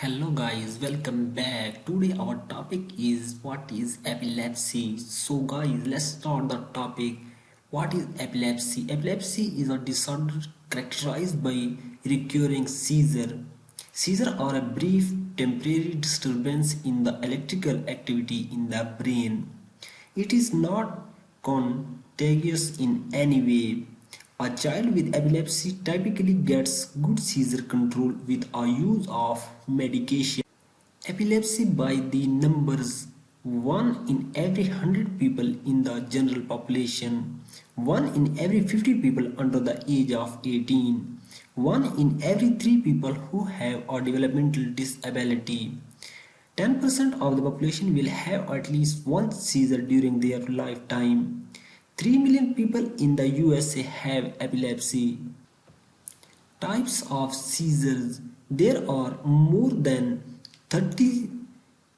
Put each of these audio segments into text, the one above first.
Hello guys, welcome back. Today our topic is what is epilepsy. So guys, let's start the topic. What is epilepsy? Epilepsy is a disorder characterized by recurring seizure. Seizure are a brief temporary disturbance in the electrical activity in the brain. It is not contagious in any way. A child with epilepsy typically gets good seizure control with a use of medication. Epilepsy by the numbers: 1 in every 100 people in the general population, 1 in every 50 people under the age of 18, 1 in every 3 people who have a developmental disability. 10% of the population will have at least one seizure during their lifetime. 3 million people in the USA have epilepsy. Types of seizures: there are more than 30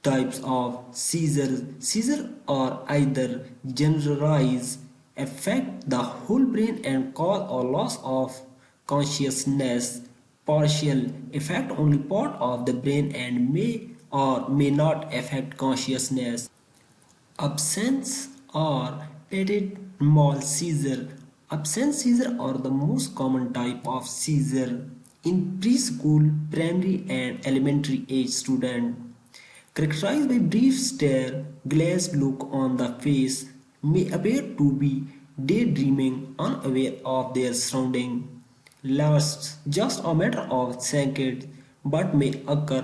types of seizures. Seizures are either generalized, affect the whole brain and cause a loss of consciousness, partial, affect only part of the brain and may or may not affect consciousness. Absence or petit mal seizure. Absence seizure are the most common type of seizure in preschool, primary and elementary age students. Characterized by brief stare, glazed look on the face, may appear to be daydreaming, unaware of their surroundings. Lasts just a matter of seconds but may occur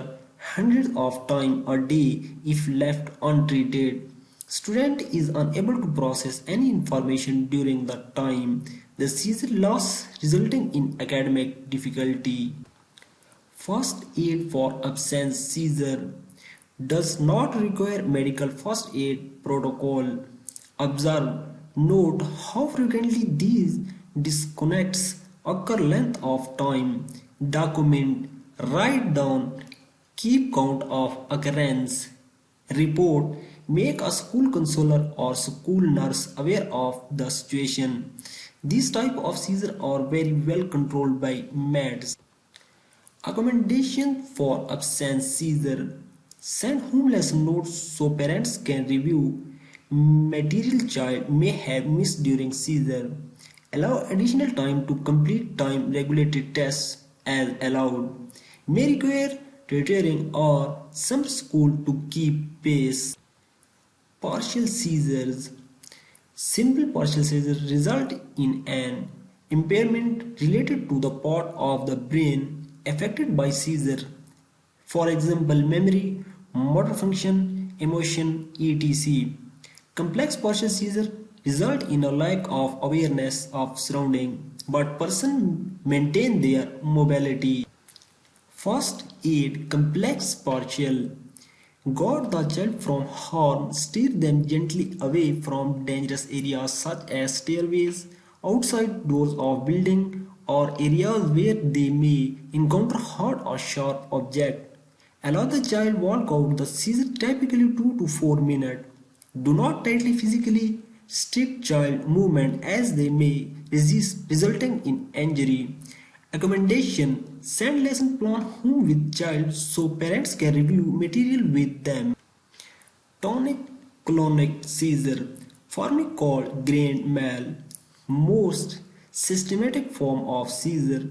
hundreds of times a day if left untreated. Student is unable to process any information during the time the seizure lasts, resulting in academic difficulty. First aid for absence seizure does not require medical first aid protocol. Observe, note how frequently these disconnects occur, length of time, document, write down, keep count of occurrence, report, make a school counselor or school nurse aware of the situation. These type of seizures are very well controlled by meds. Accommodation for absence seizure: send home lesson notes so parents can review material child may have missed during seizure. Allow additional time to complete time regulated tests as allowed. May require tutoring or some school to keep pace. Partial seizures. Simple partial seizures result in an impairment related to the part of the brain affected by seizure. For example, memory, motor function, emotion, etc. Complex partial seizure result in a lack of awareness of surrounding, but person maintain their mobility. First aid: complex partial. Guard the child from harm, steer them gently away from dangerous areas such as stairways, outside doors of building, or areas where they may encounter hard or sharp objects. Allow the child walk out the seizure typically 2 to 4 minutes. Do not tightly physically restrict child movement as they may resist, resulting in injury. Accommodation: send lesson plan home with child so parents can review material with them. Tonic-Clonic Seizure, formerly called grand mal, most systematic form of seizure,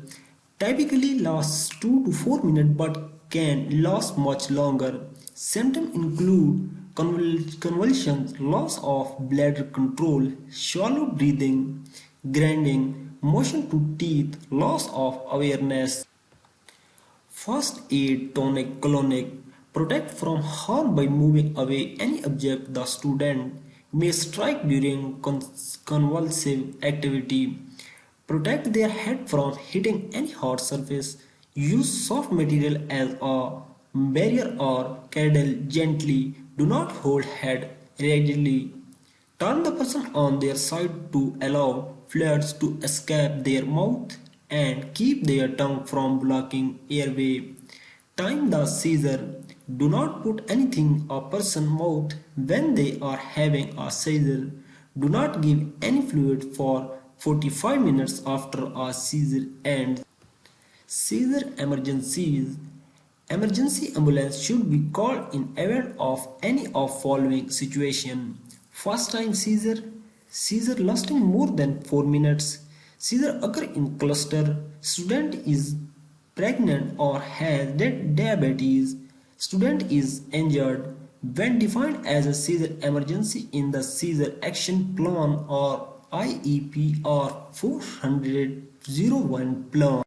typically lasts 2 to 4 minutes but can last much longer. Symptoms include convulsions, loss of bladder control, shallow breathing, grinding, motion to teeth, loss of awareness. First aid: tonic-clonic. Protect from harm by moving away any object the student may strike during convulsive activity. Protect their head from hitting any hard surface. Use soft material as a barrier or cradle gently. Do not hold head rigidly. Turn the person on their side to allow fluids to escape their mouth and keep their tongue from blocking airway. Time the seizure. Do not put anything in a person's mouth when they are having a seizure. Do not give any fluid for 45 minutes after a seizure ends. Seizure emergencies. Emergency ambulance should be called in event of any of following situation. First time seizure, seizure lasting more than 4 minutes, seizure occur in cluster, student is pregnant or has diabetes, student is injured. When defined as a seizure emergency in the seizure action plan or IEP or 401 plan.